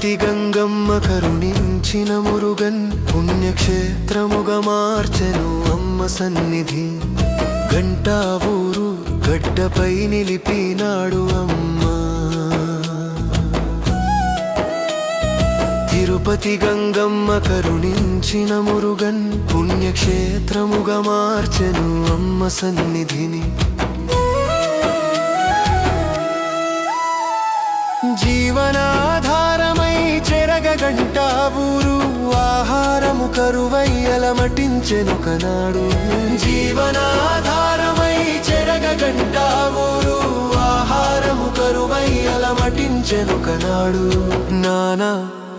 తిరుపతి గంగమ్మ కరుణించిన మురుగన్ పుణ్యక్షేత్రముగా మార్చెను అమ్మ సన్నిధి. గంటా ఊరు గడ్డపై నిలిపినాడు అమ్మ. తిరుపతి గంగమ్మ కరుణించిన మురుగన్ పుణ్యక్షేత్రముగా మార్చెను అమ్మ సన్నిధిని. జీవనాధారమై చెరగ గంటా ఊరు ఆహారము కరువై అలమటించెను కనాడు. జీవనాధారమై చెరగ గంటా ఊరు ఆహారము కరువై అలమటించెను కనాడు. నానా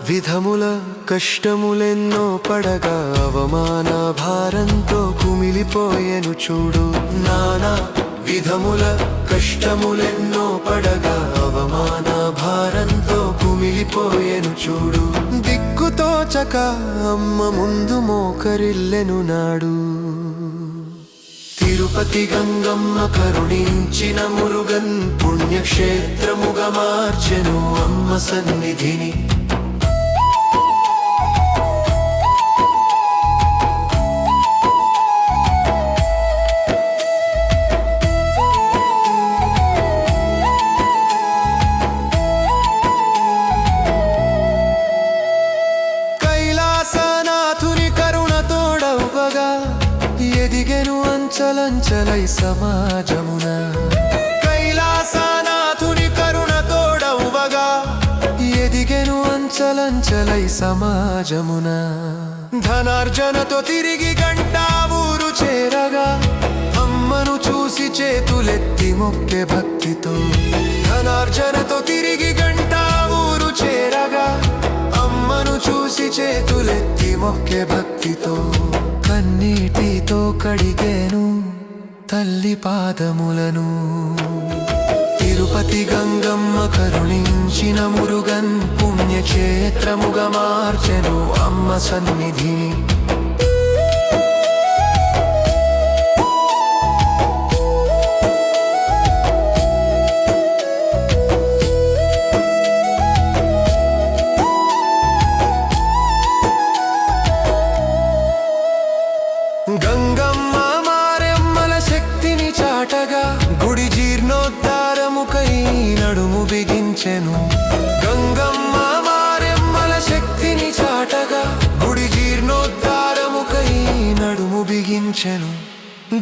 విధముల కష్టములెన్నో పడగా అవమాన భారంతో కుమిలిపోయెను చూడు. నానా విధముల కష్టములెన్నో పడగా అవమాన భారంతో కుమిలిపోయెను చూడు. దిక్కుతోచక అమ్మ ముందు మోకరిల్లెను నాడు. తిరుపతి గంగమ్మ కరుణించిన మురుగన్ పుణ్యక్షేత్రముగా మార్చెను అమ్మ సన్నిధిని. ఎదిగెను అంచలంచలై సమాజమున. కైలాసనాథుని కరుణ తోడవ్వగా ఎదిగెను అంచలంచలై సమాజమున. ధనార్జనతో తిరిగి గంటా ఊరు చేరగా అమ్మను చూసి చేతులెత్తి మొక్కే భక్తితో. ధనార్జనతో తిరిగి గంటా ఊరు చేరగా అమ్మను చూసి చేతులెత్తి మొక్కే భక్తితో. కన్నీటితో కడిగేను తల్లి పాదములను. తిరుపతి గంగమ్మ కరుణించిన మురుగన్ పుణ్యక్షేత్రముగా మార్చెను అమ్మ సన్నిధిని. గంగమ్మ మారెమ్మల శక్తిని చాటగా గుడి జీర్ణోద్ధారముకై నడుము బిగించెను. గంగమ్మ మారెమ్మల శక్తిని చాటగా గుడి జీర్ణోద్ధారముకై నడుము బిగించెను.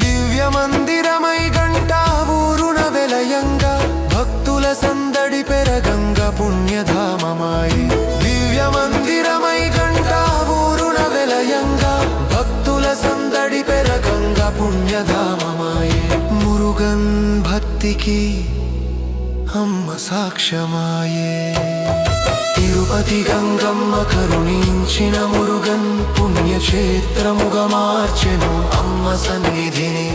దివ్య మందిరమై గంటా ఊరున వెలయంగా భక్తుల సందడి పెరగంగా పుణ్యధామమాయి. దివ్య మందిరమై గంటా ఊరున వెలయంగా భక్తుల సందడి పెరగంగా పుణ్యధామమాయే. మురుగన్ భక్తికి అమ్మ సాక్ష్యమాయే. తిరుపతి గంగమ్మ కరుణించిన మురుగన్ పుణ్యక్షేత్రముగా మార్చెను అమ్మ సన్నిధిని.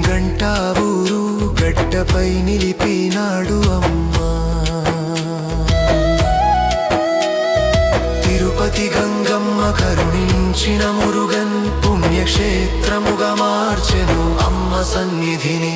గంటా ఊరు గడ్డపై నిలిపినాడు అమ్మ. తిరుపతి గంగమ్మ కరుణించిన మురుగన్ పుణ్యక్షేత్రముగా మార్చెను అమ్మ సన్నిధిని.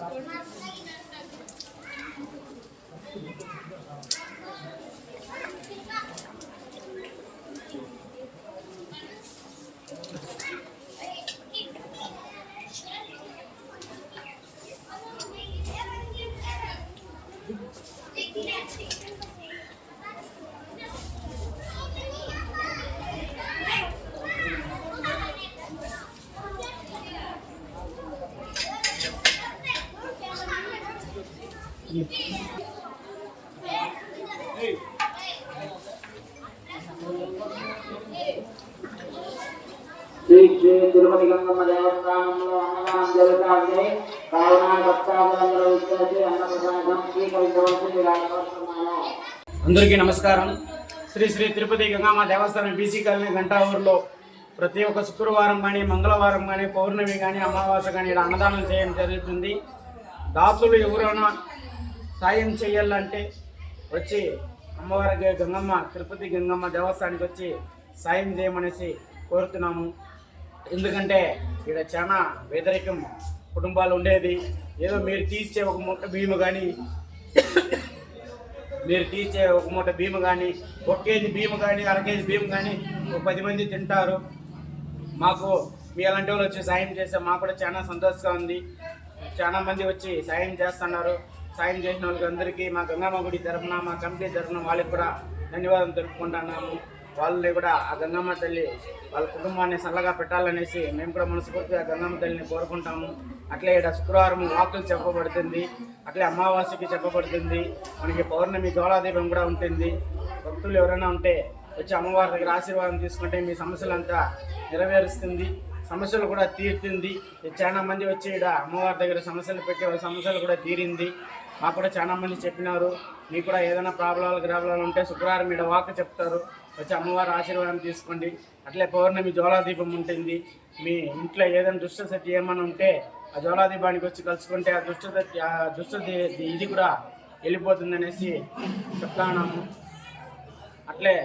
శ్రీ శ్రీ తిరుపతి గంగమ్మ దేవస్థానంలో అన్నదానం జరుగుతుంది. కావున భక్తాదులందరూ వచ్చేసి అన్నప్రసాదం స్వీకరించవలసిందిగా కోరుతున్నాను. అందరికీ నమస్కారం. శ్రీ శ్రీ తిరుపతి గంగమ్మ దేవస్థానం బీసీ కాలనీ గంటా ఊరిలో ప్రతి ఒక్క శుక్రవారం కానీ మంగళవారం కానీ పౌర్ణమి కానీ అమావాస్య కానీ ఇలా అన్నదానం చేయడం జరుగుతుంది. దాతలు ఎవరైనా సాయం చేయాలంటే వచ్చి అమ్మవారి గంగమ్మ తిరుపతి గంగమ్మ దేవస్థానానికి వచ్చి సాయం చేయమనేసి కోరుతున్నాము. ఎందుకంటే ఇక్కడ చాలా పేదరికం కుటుంబాలు ఉండేది. ఏదో మీరు తీసే ఒక మూట బియ్యం కానీ ఒక కేజీ బియ్యం కానీ 1/2 కేజీ బియ్యం కానీ ఒక 10 మంది తింటారు. మాకు మీ అలాంటి వాళ్ళు వచ్చి సాయం చేస్తే మాకు కూడా చాలా సంతోషంగా ఉంది. చాలా మంది వచ్చి సాయం చేస్తున్నారు. సాయం చేసిన వాళ్ళకి అందరికీ మా గంగమ్మ గుడి తరఫున మా కమిటీ తరఫున వాళ్ళకి కూడా ధన్యవాదాలు తెలుపుకుంటున్నాము. వాళ్ళని కూడా ఆ గంగమ్మ తల్లి వాళ్ళ కుటుంబాన్ని చల్లగా పెట్టాలనేసి మేము కూడా మనస్ఫూర్తిగా గంగమ్మ తల్లిని కోరుకుంటాము. అట్లే ఇక్కడ శుక్రవారం వాకులు చెప్పబడుతుంది, అట్లే అమావాస్యకి చెప్పబడుతుంది, మనకి పౌర్ణమి జ్వాలాదీపం కూడా ఉంటుంది. భక్తులు ఎవరైనా ఉంటే వచ్చి అమ్మవారి దగ్గర ఆశీర్వాదం తీసుకుంటే మీ సమస్యలంతా నెరవేరుస్తుంది, సమస్యలు కూడా తీరుతుంది. చాలా మంది వచ్చి ఇక్కడ అమ్మవారి దగ్గర సమస్యలు పెట్టి వాళ్ళ సమస్యలు కూడా తీరింది. మాకు కూడా చాలా మంది చెప్పినారు, మీకు కూడా ఏదైనా ప్రాబ్లాలు ఉంటే శుక్రవారం ఇక్కడ వాక్ చెప్తారు, వచ్చి అమ్మవారి ఆశీర్వాదం తీసుకోండి. అట్లే పౌర్ణమి జ్వాలాదీపం ఉంటుంది. మీ ఇంట్లో ఏదైనా దుష్టశక్తి ఏమైనా ఉంటే ఆ జ్వాలాదీపానికి వచ్చి కలుసుకుంటే ఆ దుష్టశక్తి ఇది కూడా వెళ్ళిపోతుంది అనేసి చెప్తాము. అట్లే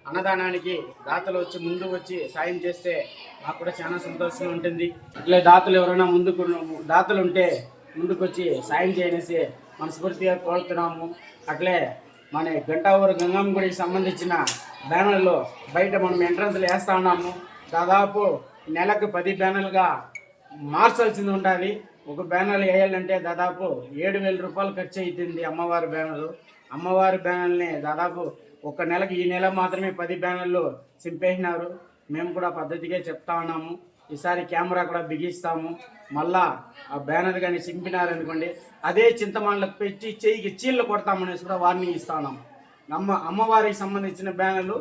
అన్నదానానికి దాతలు వచ్చి ముందు వచ్చి సాయం చేస్తే మాకు కూడా చాలా సంతోషంగా ఉంటుంది. అట్లే దాతలు ఎవరైనా దాతలు ఉంటే ముందుకు వచ్చి సాయం చేయనేసి మనస్ఫూర్తిగా కోరుతున్నాము. అట్లే మన గంటా ఊరు గంగమ్మ గుడికి సంబంధించిన బ్యానర్లు బయట మనం ఎంట్రన్స్లో వేస్తూ ఉన్నాము. దాదాపు నెలకు 10 బ్యానర్లుగా మార్చాల్సింది ఉండాలి. ఒక బ్యానర్ వేయాలంటే దాదాపు 7,000 రూపాయలు ఖర్చు అవుతుంది. అమ్మవారి బ్యానర్ని దాదాపు ఒక నెలకి ఈ నెల మాత్రమే 10 బ్యానర్లు చింపేసినారు. మేము కూడా పద్ధతిగా చెప్తా ఉన్నాము. ఈసారి కెమెరా కూడా బిగిస్తాము. మళ్ళా ఆ బ్యానర్ కానీ చింపినారనుకోండి అదే చింతమానులకు పెట్టి చెయ్యికి చీళ్ళు కొడతామనేసి కూడా వార్నింగ్ ఇస్తా ఉన్నాము. అమ్మవారికి సంబంధించిన బ్యానర్లు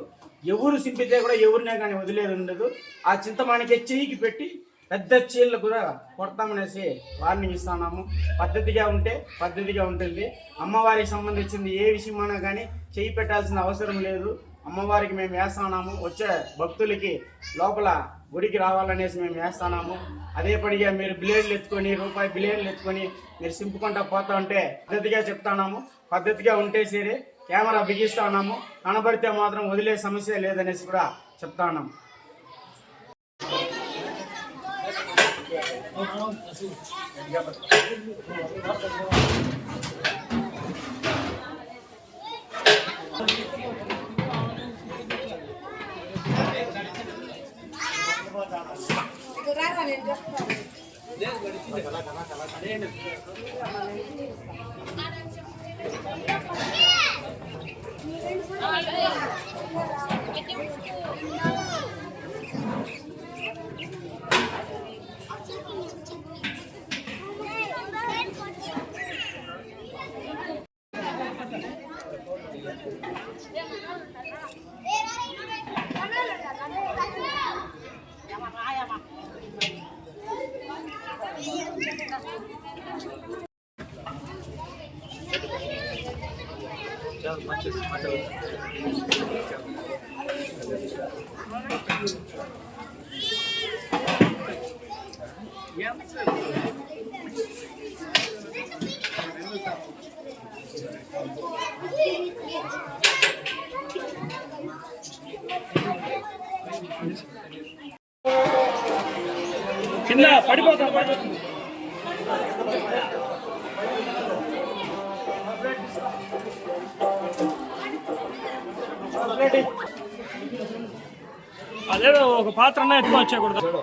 ఎవరు చింపితే కూడా ఎవరినే కానీ వదిలేదు ఉండదు. ఆ చింతమానికే చెయ్యికి పెట్టి పెద్ద చీళ్ళు కూడా కొడతామనేసి వార్నింగ్ ఇస్తున్నాము. పద్ధతిగా ఉంటే పద్ధతిగా ఉంటుంది. అమ్మవారికి సంబంధించింది ఏ విషయమైనా కానీ చేయి పెట్టాల్సిన అవసరం లేదు. అమ్మవారికి మేము వేస్తున్నాము. వచ్చే భక్తులకి లోపల గుడికి రావాలనేసి మేము వేస్తున్నాము. అదే పడిగా మీరు బిలేడ్లు ఎత్తుకొని రూపాయి బిలేడ్లు ఎత్తుకొని మీరు సింపుకుంటా పోతా ఉంటే పద్ధతిగా చెప్తున్నాము. పద్ధతిగా ఉంటే సరే కెమెరా బిగిస్తా ఉన్నాము. కనబడితే మాత్రం వదిలే సమస్య లేదనేసి కూడా చెప్తా ఉన్నాము. కింద పడిపోతుంది రెడీ. అదేదో ఒక పాత్ర ఎత్తుకొని వచ్చేయకూడదు.